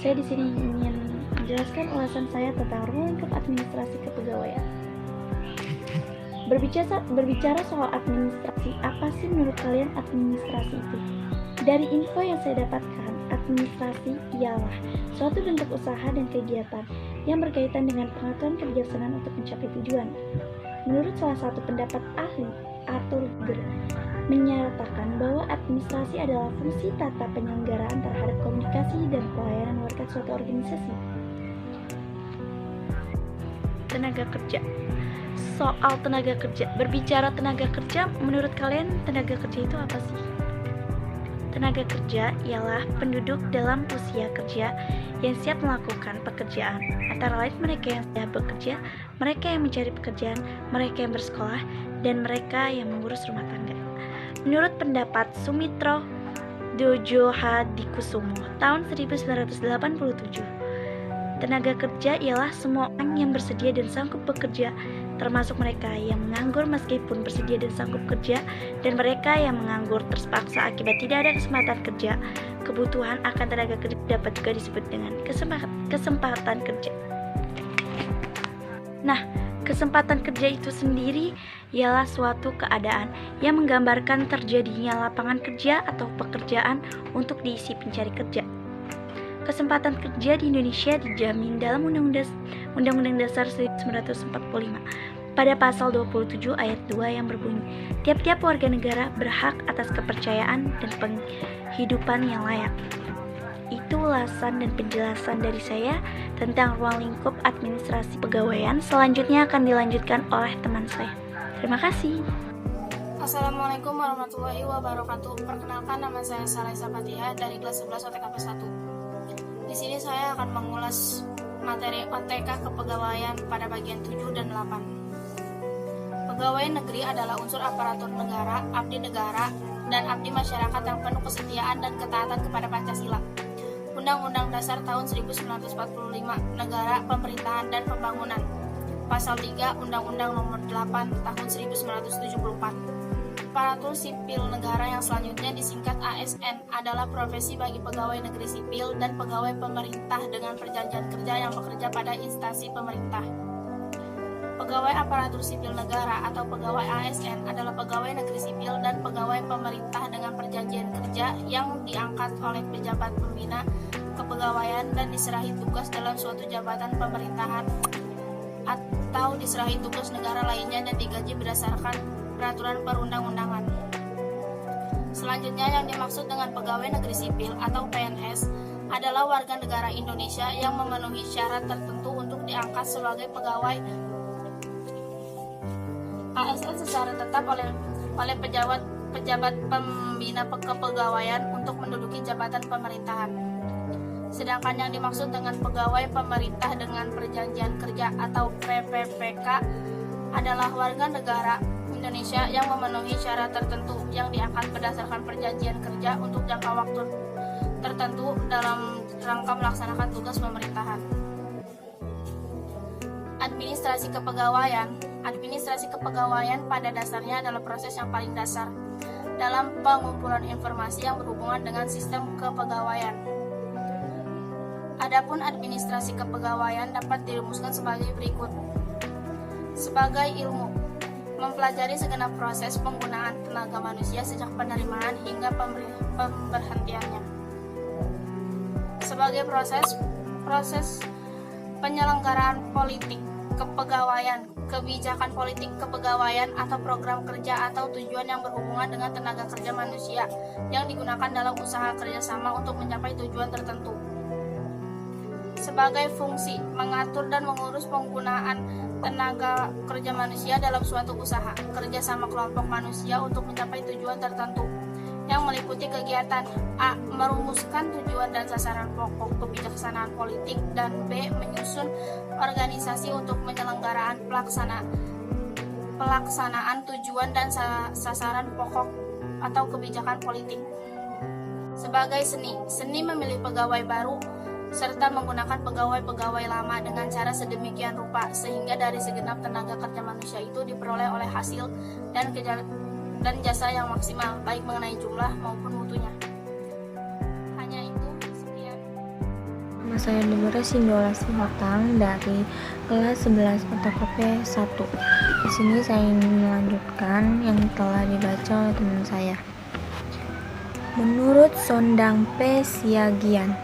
Saya di sini ingin menjelaskan ulasan saya tentang ruang lingkup administrasi kepegawaian. Berbicara soal administrasi, apa sih menurut kalian administrasi itu? Dari info yang saya dapatkan, administrasi ialah suatu bentuk usaha dan kegiatan yang berkaitan dengan pengaturan kebijaksanaan untuk mencapai tujuan. Menurut salah satu pendapat ahli, Arthur Ger, menyatakan bahwa administrasi adalah fungsi tata penyelenggaraan terhadap komunikasi dan pelayanan warga suatu organisasi. Tenaga kerja. Soal tenaga kerja. Berbicara tenaga kerja, menurut kalian tenaga kerja itu apa sih? Tenaga kerja ialah penduduk dalam usia kerja yang siap melakukan pekerjaan, antara lain mereka yang sudah bekerja, mereka yang mencari pekerjaan, mereka yang bersekolah, dan mereka yang mengurus rumah tangga. Menurut pendapat Sumitro Djosodikusumo tahun 1987, tenaga kerja ialah semua orang yang bersedia dan sanggup bekerja, termasuk mereka yang menganggur meskipun bersedia dan sanggup kerja, dan mereka yang menganggur terpaksa akibat tidak ada kesempatan kerja. Kebutuhan akan tenaga kerja dapat juga disebut dengan kesempatan kerja. Nah, kesempatan kerja itu sendiri ialah suatu keadaan yang menggambarkan terjadinya lapangan kerja atau pekerjaan untuk diisi pencari kerja. Kesempatan kerja di Indonesia dijamin dalam Undang-Undang Dasar 1945 pada pasal 27 ayat 2 yang berbunyi, tiap-tiap warga negara berhak atas kepercayaan dan penghidupan yang layak. Itu ulasan dan penjelasan dari saya tentang ruang lingkup administrasi pegawaian. Selanjutnya akan dilanjutkan oleh teman saya. Terima kasih. Assalamualaikum warahmatullahi wabarakatuh. Perkenalkan, nama saya Salaisa Fatihah dari kelas 11 OTKP 1. Di sini saya akan mengulas materi OTK kepegawaian pada bagian 7 dan 8. Pegawai negeri adalah unsur aparatur negara, abdi negara, dan abdi masyarakat yang penuh kesetiaan dan ketaatan kepada Pancasila. Undang-Undang Dasar tahun 1945, Negara, Pemerintahan, dan Pembangunan. Pasal 3 Undang-Undang Nomor 8 tahun 1974. Aparatur sipil negara yang selanjutnya disingkat ASN adalah profesi bagi pegawai negeri sipil dan pegawai pemerintah dengan perjanjian kerja yang bekerja pada instansi pemerintah. Pegawai aparatur sipil negara atau pegawai ASN adalah pegawai negeri sipil dan pegawai pemerintah dengan perjanjian kerja yang diangkat oleh pejabat pembina kepegawaian dan diserahi tugas dalam suatu jabatan pemerintahan atau diserahi tugas negara lainnya dan digaji berdasarkan peraturan perundang-undangan. Selanjutnya, yang dimaksud dengan pegawai negeri sipil atau PNS adalah warga negara Indonesia yang memenuhi syarat tertentu untuk diangkat sebagai pegawai ASN secara tetap oleh pejabat pembina kepegawaian untuk menduduki jabatan pemerintahan. Sedangkan yang dimaksud dengan pegawai pemerintah dengan perjanjian kerja atau PPPK adalah warga negara Indonesia yang memenuhi syarat tertentu yang diangkat berdasarkan perjanjian kerja untuk jangka waktu tertentu dalam rangka melaksanakan tugas pemerintahan. Administrasi kepegawaian pada dasarnya adalah proses yang paling dasar dalam pengumpulan informasi yang berhubungan dengan sistem kepegawaian. Adapun administrasi kepegawaian dapat dirumuskan sebagai berikut. Sebagai ilmu, mempelajari segenap proses penggunaan tenaga manusia sejak penerimaan hingga pemberhentiannya. Sebagai proses penyelenggaraan politik kepegawaian, kebijakan politik kepegawaian atau program kerja atau tujuan yang berhubungan dengan tenaga kerja manusia yang digunakan dalam usaha kerjasama untuk mencapai tujuan tertentu. Sebagai fungsi mengatur dan mengurus penggunaan tenaga kerja manusia dalam suatu usaha kerjasama kelompok manusia untuk mencapai tujuan tertentu yang meliputi kegiatan A. Merumuskan tujuan dan sasaran pokok kebijaksanaan politik, dan B. Menyusun organisasi untuk penyelenggaraan pelaksanaan tujuan dan sasaran pokok atau kebijakan politik. Sebagai seni memilih pegawai baru serta menggunakan pegawai-pegawai lama dengan cara sedemikian rupa sehingga dari segenap tenaga kerja manusia itu diperoleh oleh hasil dan jasa yang maksimal, baik mengenai jumlah maupun mutunya. Hanya itu, sekian. Nama saya Deborah Sindola Sihotan dari kelas 11 OTKP 1. Di sini saya ingin melanjutkan yang telah dibaca oleh teman saya. Menurut Sondang P. Siagian,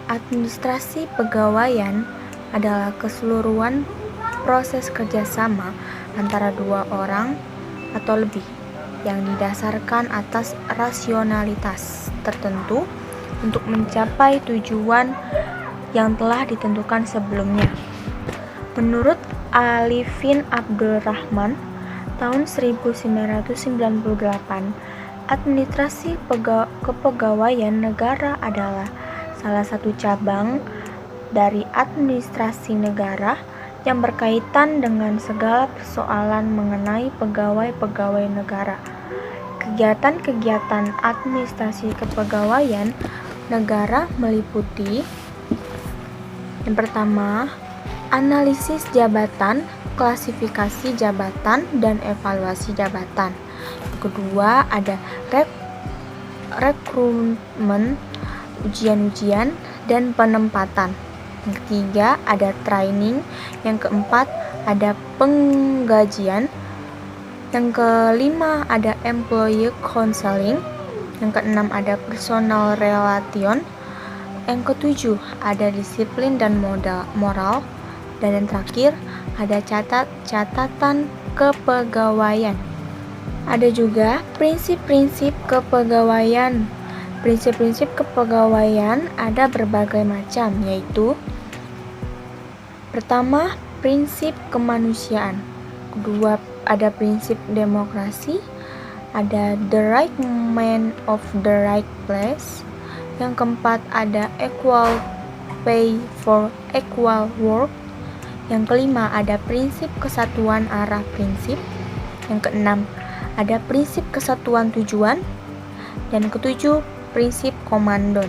administrasi pegawaian adalah keseluruhan proses kerjasama antara dua orang atau lebih yang didasarkan atas rasionalitas tertentu untuk mencapai tujuan yang telah ditentukan sebelumnya. Menurut Alifin Abdul Rahman, tahun 1998, administrasi kepegawaian negara adalah salah satu cabang dari administrasi negara yang berkaitan dengan segala persoalan mengenai pegawai-pegawai negara. Kegiatan-kegiatan administrasi kepegawaian negara meliputi yang pertama, analisis jabatan, klasifikasi jabatan, dan evaluasi jabatan. Yang kedua, ada rekrutmen, ujian-ujian, dan penempatan. Yang ketiga, ada training. Yang keempat, ada penggajian. Yang kelima, ada employee counseling. Yang keenam, ada personal relation. Yang ketujuh, ada disiplin dan moral. Dan yang terakhir, ada catatan kepegawaian. Ada juga prinsip-prinsip kepegawaian. Prinsip-prinsip kepegawaian ada berbagai macam, yaitu pertama, prinsip kemanusiaan. Kedua, ada prinsip demokrasi. Ada the right man of the right place. Yang keempat, ada equal pay for equal work. Yang kelima, ada prinsip kesatuan arah prinsip. Yang keenam, ada prinsip kesatuan tujuan. Dan ketujuh, prinsip komando.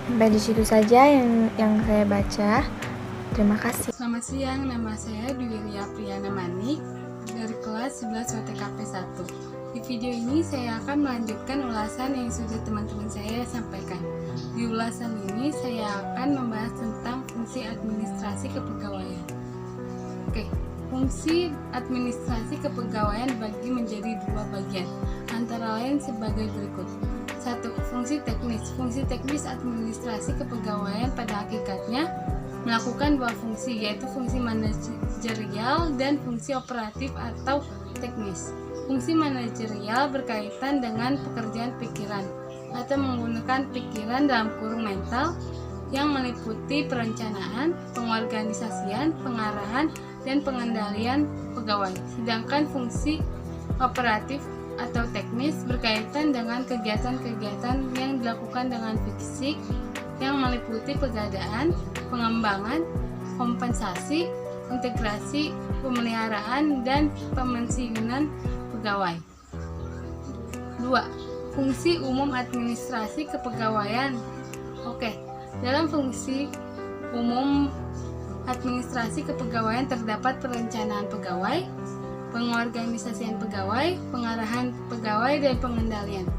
Sampai di situ saja yang saya baca. Terima kasih. Selamat siang, nama saya Dwi Ria Priyana Manik dari kelas 11 OTKP 1. Di video ini saya akan melanjutkan ulasan yang sudah teman-teman saya sampaikan. Di ulasan ini saya akan membahas tentang fungsi administrasi kepegawaian. Oke, fungsi administrasi kepegawaian dibagi menjadi dua bagian, antara lain sebagai berikut. 1. Fungsi teknis. Fungsi teknis administrasi kepegawaian pada hakikatnya melakukan dua fungsi, yaitu fungsi manajerial dan fungsi operatif atau teknis. Fungsi manajerial berkaitan dengan pekerjaan pikiran atau menggunakan pikiran dalam kurung mental yang meliputi perencanaan, pengorganisasian, pengarahan, dan pengendalian pegawai. Sedangkan fungsi operatif atau teknis berkaitan dengan kegiatan-kegiatan yang dilakukan dengan fisik yang meliputi pengadaan, pengembangan, kompensasi, integrasi, pemeliharaan, dan pemensiunan pegawai. 2. Fungsi umum administrasi kepegawaian. Dalam fungsi umum administrasi kepegawaian terdapat perencanaan pegawai, pengorganisasian pegawai, pengarahan pegawai, dan pengendalian.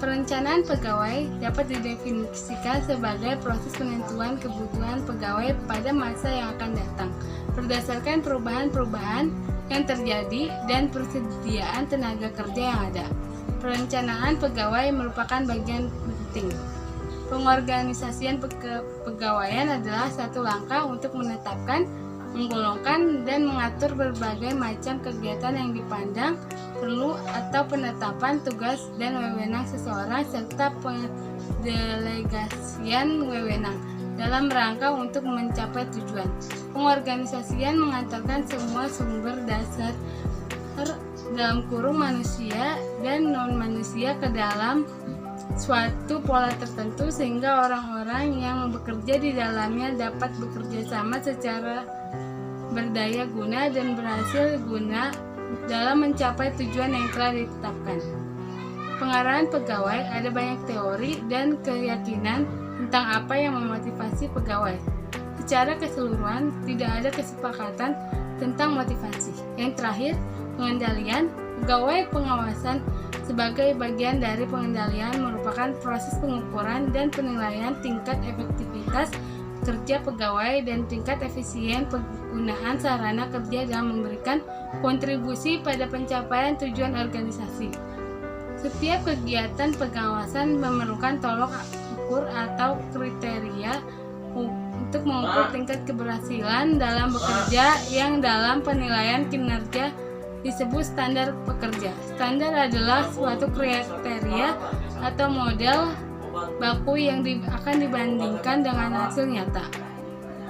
Perencanaan pegawai dapat didefinisikan sebagai proses penentuan kebutuhan pegawai pada masa yang akan datang berdasarkan perubahan-perubahan yang terjadi dan persediaan tenaga kerja yang ada. Perencanaan pegawai merupakan bagian penting. Pengorganisasian kepegawaian adalah satu langkah untuk menetapkan, menggolongkan, dan mengatur berbagai macam kegiatan yang dipandang perlu atau penetapan tugas dan wewenang seseorang serta pendelegasian wewenang dalam rangka untuk mencapai tujuan. Pengorganisasian mengantarkan semua sumber dasar dalam kurung manusia dan non-manusia ke dalam suatu pola tertentu sehingga orang-orang yang bekerja di dalamnya dapat bekerja sama secara berdaya guna dan berhasil guna dalam mencapai tujuan yang telah ditetapkan. Pengarahan pegawai, ada banyak teori dan keyakinan tentang apa yang memotivasi pegawai. Secara keseluruhan, tidak ada kesepakatan tentang motivasi. Yang terakhir, pengendalian, pegawai pengawasan sebagai bagian dari pengendalian merupakan proses pengukuran dan penilaian tingkat efektivitas kerja pegawai dan tingkat efisien penggunaan sarana kerja dalam memberikan kontribusi pada pencapaian tujuan organisasi. Setiap kegiatan pengawasan memerlukan tolok ukur atau kriteria untuk mengukur tingkat keberhasilan dalam bekerja yang dalam penilaian kinerja disebut standar pekerja. Standar adalah suatu kriteria atau model baku yang akan dibandingkan dengan hasil nyata.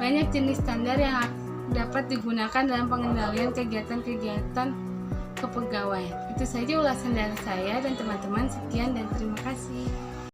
Banyak jenis standar yang dapat digunakan dalam pengendalian kegiatan-kegiatan kepegawaian. Itu saja ulasan dari saya dan teman-teman. Sekian dan terima kasih.